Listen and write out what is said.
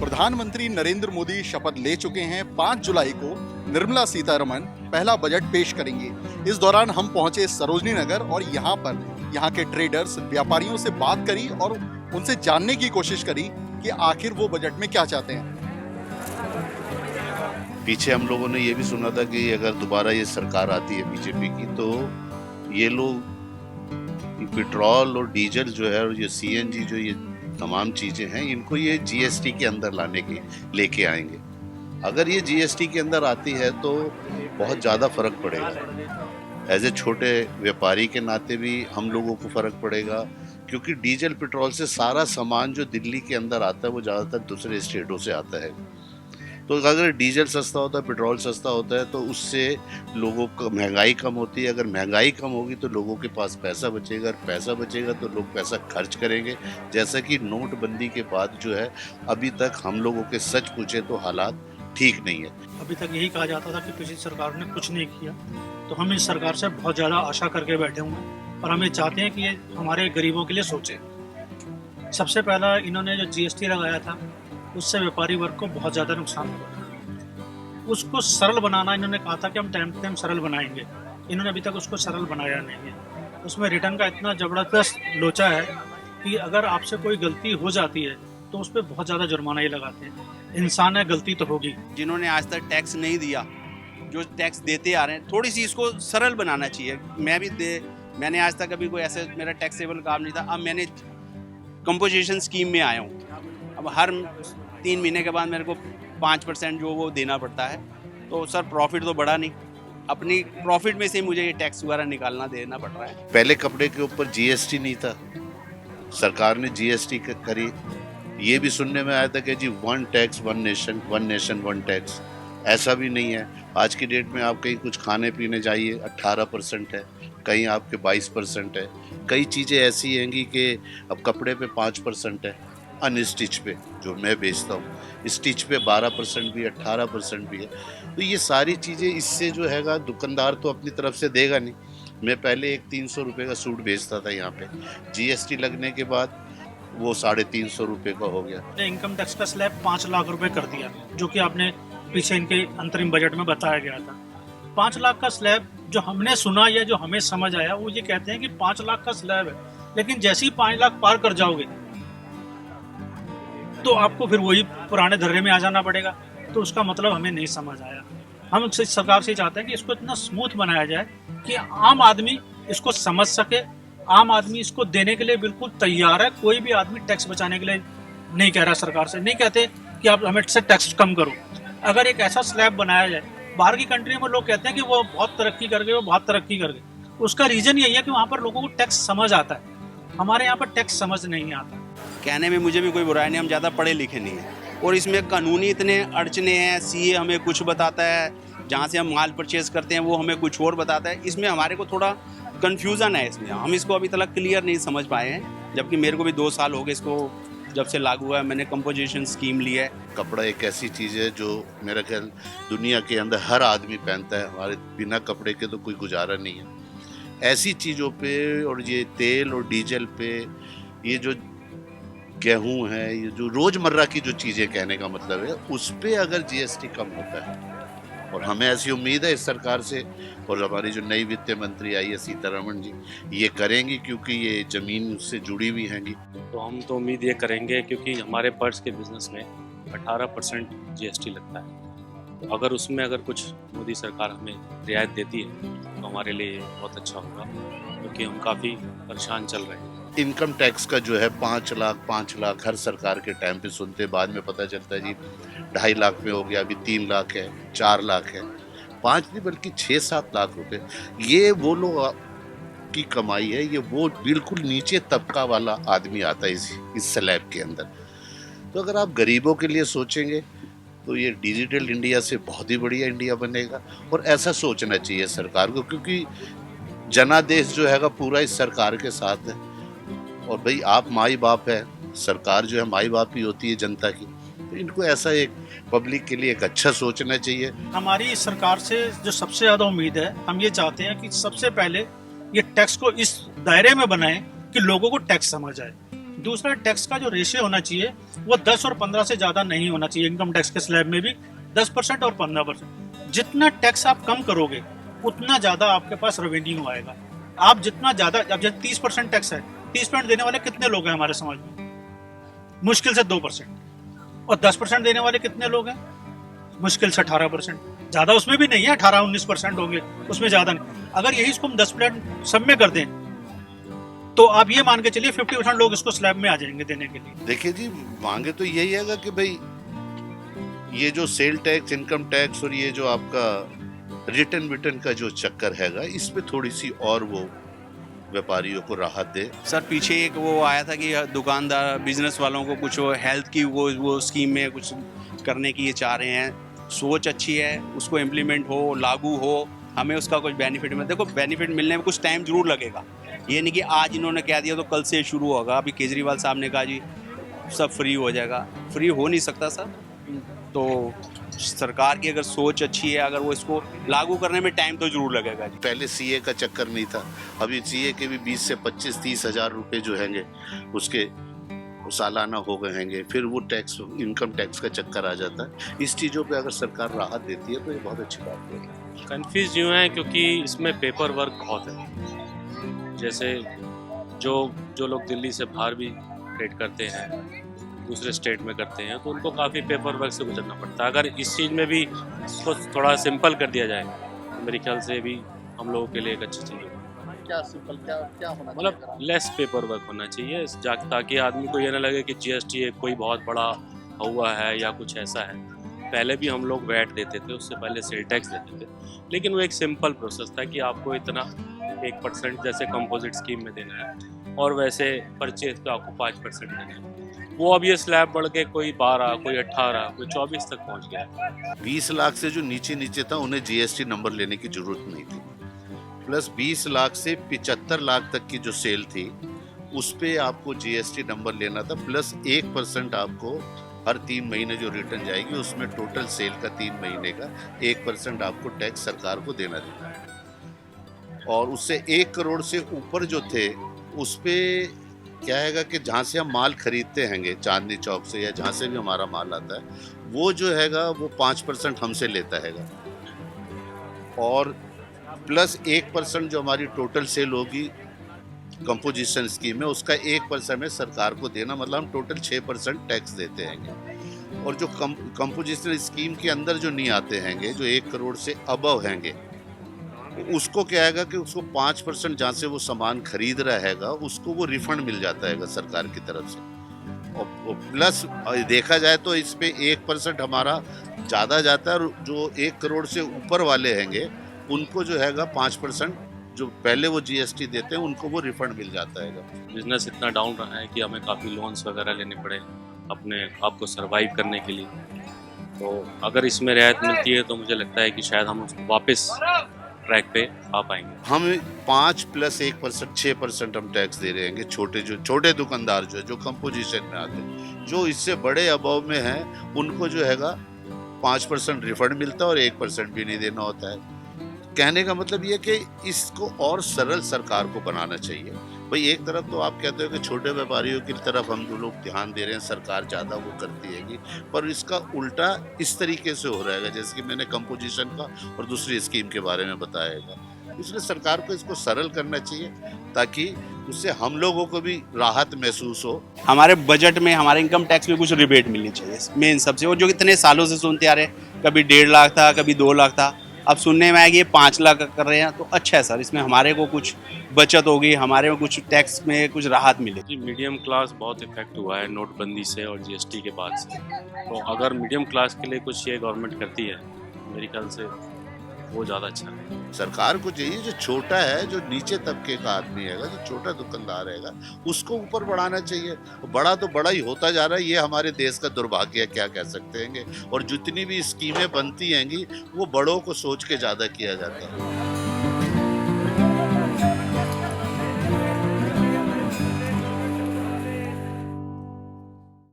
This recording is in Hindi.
प्रधानमंत्री नरेंद्र मोदी शपथ ले चुके हैं। 5 जुलाई को निर्मला सीतारमण पहला बजट पेश करेंगे। इस दौरान हम पहुंचे सरोजनी नगर और यहाँ के ट्रेडर्स, व्यापारियों से बात करी और उनसे जानने की कोशिश करी कि आखिर वो बजट में क्या चाहते हैं। पीछे हम लोगों ने ये भी सुना था कि अगर दोबारा ये सरकार आती है बीजेपी की, तो ये लोग पेट्रोल और डीजल जो है और ये सीएनजी जो ये तमाम चीज़ें हैं, इनको ये जीएसटी के अंदर लेके आएंगे। अगर ये जीएसटी के अंदर आती है तो बहुत ज़्यादा फ़र्क पड़ेगा। एज ए छोटे व्यापारी के नाते भी हम लोगों को फ़र्क पड़ेगा, क्योंकि डीजल पेट्रोल से सारा सामान जो दिल्ली के अंदर आता है वो ज़्यादातर दूसरे स्टेटों से आता है। तो अगर डीजल सस्ता होता है, पेट्रोल सस्ता होता है, तो उससे लोगों को महंगाई कम होती है। अगर महंगाई कम होगी तो लोगों के पास पैसा बचेगा, और पैसा बचेगा तो लोग पैसा खर्च करेंगे। जैसा कि नोटबंदी के बाद जो है, अभी तक हम लोगों के सच पूछे तो हालात ठीक नहीं है। अभी तक यही कहा जाता था कि पिछली सरकार ने कुछ नहीं किया, तो हम इस सरकार से बहुत ज़्यादा आशा करके बैठे हुए हैं और हम ये चाहते हैं कि ये हमारे गरीबों के लिए सोचे। सबसे पहला इन्होंने जो जीएसटी लगाया था, उससे व्यापारी वर्ग को बहुत ज़्यादा नुकसान हुआ। उसको सरल बनाना इन्होंने कहा था कि हम टाइम टू टाइम सरल बनाएंगे। इन्होंने अभी तक उसको सरल बनाया नहीं है। उसमें रिटर्न का इतना ज़बरदस्त लोचा है कि अगर आपसे कोई गलती हो जाती है तो उस पर बहुत ज़्यादा जुर्माना ही लगाते हैं। इंसान है, गलती तो होगी। जिन्होंने आज तक टैक्स नहीं दिया, जो टैक्स देते आ रहे हैं, थोड़ी सी इसको सरल बनाना चाहिए। मैंने आज तक अभी कोई ऐसे मेरा टैक्सेबल काम नहीं था। अब मैंने कंपोजिशन स्कीम में आया हूँ। अब हर 3 महीने के बाद मेरे को 5% जो वो देना पड़ता है। तो सर प्रॉफिट तो बढ़ा नहीं, अपनी प्रॉफिट में से मुझे ये टैक्स वगैरह देना पड़ रहा है। पहले कपड़े के ऊपर जीएसटी नहीं था, सरकार ने जीएसटी करी। ये भी सुनने में आया था कि जी one tax one nation one tax. ऐसा भी नहीं है। आज की डेट में आप कहीं कुछ खाने पीने जाइए, 18% है, कहीं आपके 22% है। कई चीज़ें ऐसी हैंगी कि अब कपड़े पे 5% है, अनस्टिच पे जो मैं बेचता हूँ, स्टिच पे 12% भी, 18% भी है। तो ये सारी चीज़ें, इससे जो हैगा दुकानदार तो अपनी तरफ से देगा नहीं। मैं पहले एक 300 रुपये का सूट बेचता था यहाँ पे, जीएसटी लगने के बाद वो 350 रुपये का हो गया। इनकम टैक्स का स्लैब 5 लाख रुपए कर दिया, जो कि आपने पीछे इनके अंतरिम बजट में बताया गया था। 5 लाख का स्लैब जो हमने सुना या जो हमें समझ आया, वो ये कहते हैं कि 5 लाख का स्लैब है, लेकिन जैसे ही 5 लाख पार कर जाओगे तो आपको फिर वही पुराने धर्रे में आ जाना पड़ेगा। तो उसका मतलब हमें नहीं समझ आया। हम सरकार से चाहते हैं कि इसको इतना स्मूथ बनाया जाए कि आम आदमी इसको समझ सके। आम आदमी इसको देने के लिए बिल्कुल तैयार है। कोई भी आदमी टैक्स बचाने के लिए नहीं कह रहा सरकार से, नहीं कहते कि आप हमें से टैक्स कम करो। अगर एक ऐसा स्लैब बनाया जाए, बाहर की कंट्रियों में लोग कहते हैं कि वो बहुत तरक्की कर गए, वो बहुत तरक्की कर गए। उसका रीजन यही है कि वहाँ पर लोगों को टैक्स समझ आता है। हमारे यहाँ पर टैक्स समझ नहीं आता। कहने में मुझे भी कोई बुराई नहीं, हम ज़्यादा पढ़े लिखे नहीं हैं और इसमें कानूनी इतने अड़चने हैं। सीए हमें कुछ बताता है, जहाँ से हम माल परचेज करते हैं वो हमें कुछ और बताता है। इसमें हमारे को थोड़ा कन्फ्यूज़न है। इसमें हम इसको अभी तक क्लियर नहीं समझ पाए हैं, जबकि मेरे को भी 2 साल हो गए इसको जब से लागू हुआ है। मैंने कंपोजिशन स्कीम ली है। कपड़ा एक ऐसी चीज़ है जो मेरा ख्याल दुनिया के अंदर हर आदमी पहनता है। हमारे बिना कपड़े के तो कोई गुजारा नहीं है। ऐसी चीज़ों पे और ये तेल और डीजल पे, ये जो गेहूं है, ये जो रोज़मर्रा की जो चीज़ें, कहने का मतलब है, उस पे अगर जीएसटी कम होता है, और हमें ऐसी उम्मीद है इस सरकार से, और हमारी जो नई वित्त मंत्री आई है सीतारमण जी, ये करेंगी, क्योंकि ये ज़मीन से जुड़ी हुई हैंगी। तो हम तो उम्मीद ये करेंगे, क्योंकि हमारे पर्स के बिज़नेस में 18% जीएसटी लगता है। तो अगर उसमें कुछ मोदी सरकार हमें रियायत देती है तो हमारे लिए बहुत अच्छा होगा, क्योंकि हम काफ़ी परेशान चल रहे हैं। इनकम टैक्स का जो है 5 लाख हर सरकार के टाइम पे सुनते, बाद में पता चलता है जी 2.5 लाख में हो गया, अभी 3 लाख है, 4 लाख है, 5 नहीं बल्कि 6-7 लाख रुपए। ये वो लोग की कमाई है, ये वो बिल्कुल नीचे तबका वाला आदमी आता है इस स्लैब के अंदर। तो अगर आप गरीबों के लिए सोचेंगे तो ये डिजिटल इंडिया से बहुत ही बढ़िया इंडिया बनेगा। और ऐसा सोचना चाहिए सरकार को, क्योंकि जनादेश जो हैगा पूरा इस सरकार के साथ है। और भाई आप माई बाप है, सरकार जो है माई बाप ही होती है जनता की। तो इनको ऐसा एक पब्लिक के लिए एक अच्छा सोचना चाहिए। हमारी सरकार से जो सबसे ज़्यादा उम्मीद है, हम ये चाहते हैं कि सबसे पहले ये टैक्स को इस दायरे में बनाएं कि लोगों को टैक्स समझ आए। दूसरा टैक्स का जो रेशियो होना चाहिए वो 10 और 15 से ज़्यादा नहीं होना चाहिए। इनकम टैक्स के स्लैब में भी 10% और 15%। जितना टैक्स आप कम करोगे उतना ज़्यादा आपके पास रेवेन्यू आएगा। आप जितना ज़्यादा, अब जैसे 30% टैक्स है, 30% देने वाले कितने लोग हैं हमारे समाज में? मुश्किल से 2%। और 10% देने वाले कितने लोग हैं? मुश्किल से 18%। ज़्यादा उसमें भी नहीं है, 18-19% होंगे, उसमें ज़्यादा नहीं। अगर यही इसको हम 10% सब में कर दें तो आप ये मान के चलिए 50% लोग इसको स्लैब में आ जाएंगे देने के लिए। देखिए जी, मांगे तो यही है कि भाई ये जो सेल टैक्स, इनकम टैक्स और ये जो आपका रिटर्न का जो चक्कर हैगा, इस पे थोड़ी सी और वो व्यापारियों को राहत दे। सर पीछे एक वो आया था कि दुकानदार बिजनेस वालों को कुछ हेल्थ की वो स्कीम में कुछ करने की ये चाह रहे हैं। सोच अच्छी है, उसको इम्प्लीमेंट हो, लागू हो, हमें उसका कुछ बेनिफिट मिले। देखो बेनिफिट मिलने में कुछ टाइम जरूर लगेगा, ये नहीं कि आज इन्होंने कह दिया तो कल से शुरू होगा। अभी केजरीवाल साहब ने कहा जी सब फ्री हो जाएगा, फ्री हो नहीं सकता सर। तो सरकार की अगर सोच अच्छी है, अगर वो इसको लागू करने में टाइम तो जरूर लगेगा जी। पहले सीए का चक्कर नहीं था, अभी सीए के भी 20 से 25-30 हजार रुपए जो हैंगे उसके सालाना हो गए हैंगे। फिर वो टैक्स, इनकम टैक्स का चक्कर आ जाता है। इस चीज़ों पे अगर सरकार राहत देती है तो ये बहुत अच्छी बात है। कंफ्यूज यूँ है क्योंकि इसमें पेपर वर्क बहुत है। जैसे जो लोग दिल्ली से बाहर भी ट्रेड करते हैं, दूसरे स्टेट में करते हैं, तो उनको काफ़ी पेपर वर्क से गुजरना पड़ता है। अगर इस चीज़ में भी इसको थोड़ा सिंपल कर दिया जाए तो मेरे ख्याल से भी हम लोगों के लिए एक अच्छी चीज़ होगी। क्या सिंपल, क्या होना मतलब लेस पेपर वर्क होना चाहिए, ताकि आदमी को ये ना लगे कि जीएसटी एक कोई बहुत बड़ा हुआ है या कुछ ऐसा है। पहले भी हम लोग वैट देते थे, उससे पहले सेल टैक्स देते थे, लेकिन वो एक सिंपल प्रोसेस था कि आपको इतना 1% जैसे कंपोजिट स्कीम में देना है और वैसे परचेज पे आपको 5% देना है। वो अब ये स्लैब बढ़ के कोई 12, कोई 18, कोई 24 तक पहुंच गया। 20 लाख से जो नीचे था उन्हें जीएसटी नंबर लेने की जरूरत नहीं थी। प्लस 20 लाख से 75 लाख तक की जो सेल थी उस पे आपको जीएसटी नंबर लेना था। प्लस 1% आपको हर 3 महीने जो रिटर्न जाएगी उसमें टोटल सेल का 3 महीने का 1% आपको टैक्स सरकार को देना है। और उससे 1 करोड़ से ऊपर जो थे उस पे क्या हैगा कि जहाँ से हम माल खरीदते हैंगे, चांदनी चौक से या जहाँ से भी हमारा माल आता है, वो जो हैगा वो 5% हमसे लेता हैगा। और प्लस 1% जो हमारी टोटल सेल होगी कंपोजिशन स्कीम में, उसका 1% में सरकार को देना, मतलब हम टोटल 6% टैक्स देते हैंगे। और जो कंपोजिशन स्कीम के अंदर जो नहीं आते हैंगे, जो 1 करोड़ से अबव हैंगे, उसको क्या हैगा कि उसको 5% जहाँ से वो सामान खरीद रहा हैगा उसको वो रिफंड मिल जाता हैगा सरकार की तरफ से। और प्लस देखा जाए तो इस पे 1% हमारा ज़्यादा जाता है, और जो 1 करोड़ से ऊपर वाले हैंगे उनको जो हैगा 5% जो पहले वो जीएसटी देते हैं उनको वो रिफंड मिल जाता है। बिजनेस इतना डाउन रहा है कि हमें काफ़ी लोन्स वगैरह लेने पड़े अपने आप को सरवाइव करने के लिए। तो अगर इसमें रियायत मिलती है तो मुझे लगता है कि शायद हम वापस ट्रैक पे आ पाएंगे। हम 5 + 1% 6% हम टैक्स दे रहे हैं छोटे दुकानदार जो कंपोजिशन में आते हैं। जो इससे बड़े अभाव में हैं उनको जो हैगा 5% रिफंड मिलता है और 1% भी नहीं देना होता है। कहने का मतलब ये कि इसको और सरल सरकार को बनाना चाहिए। भाई एक तरफ तो आप कहते हो कि छोटे व्यापारियों की तरफ हम जो लोग ध्यान दे रहे हैं, सरकार ज़्यादा वो करती हैगी, पर इसका उल्टा इस तरीके से हो रहा है जैसे कि मैंने कंपोजिशन का और दूसरी स्कीम के बारे में बताया। इसलिए सरकार को इसको सरल करना चाहिए ताकि उससे हम लोगों को भी राहत महसूस हो। हमारे बजट में, हमारे इनकम टैक्स में कुछ रिबेट मिलनी चाहिए मेन सबसे। और जो इतने सालों से सुनते आ रहे, कभी 1.5 लाख था, कभी 2 लाख था, अब सुनने में आएगी ये 5 लाख कर रहे हैं, तो अच्छा है सर। इसमें हमारे को कुछ बचत होगी, हमारे को कुछ टैक्स में कुछ राहत मिलेगी। मीडियम क्लास बहुत इफेक्ट हुआ है नोटबंदी से और जीएसटी के बाद से। तो अगर मीडियम क्लास के लिए कुछ ये गवर्नमेंट करती है मेरे ख्याल से वो ज़्यादा अच्छा है। सरकार को चाहिए जो छोटा है, जो नीचे तबके का आदमी हैगा, जो छोटा दुकानदार हैगा, उसको ऊपर बढ़ाना चाहिए। बड़ा तो बड़ा ही होता जा रहा है, ये हमारे देश का दुर्भाग्य है, क्या कह सकते हैं। और जितनी भी स्कीमें बनती हैंगी वो बड़ों को सोच के ज़्यादा किया जाता है।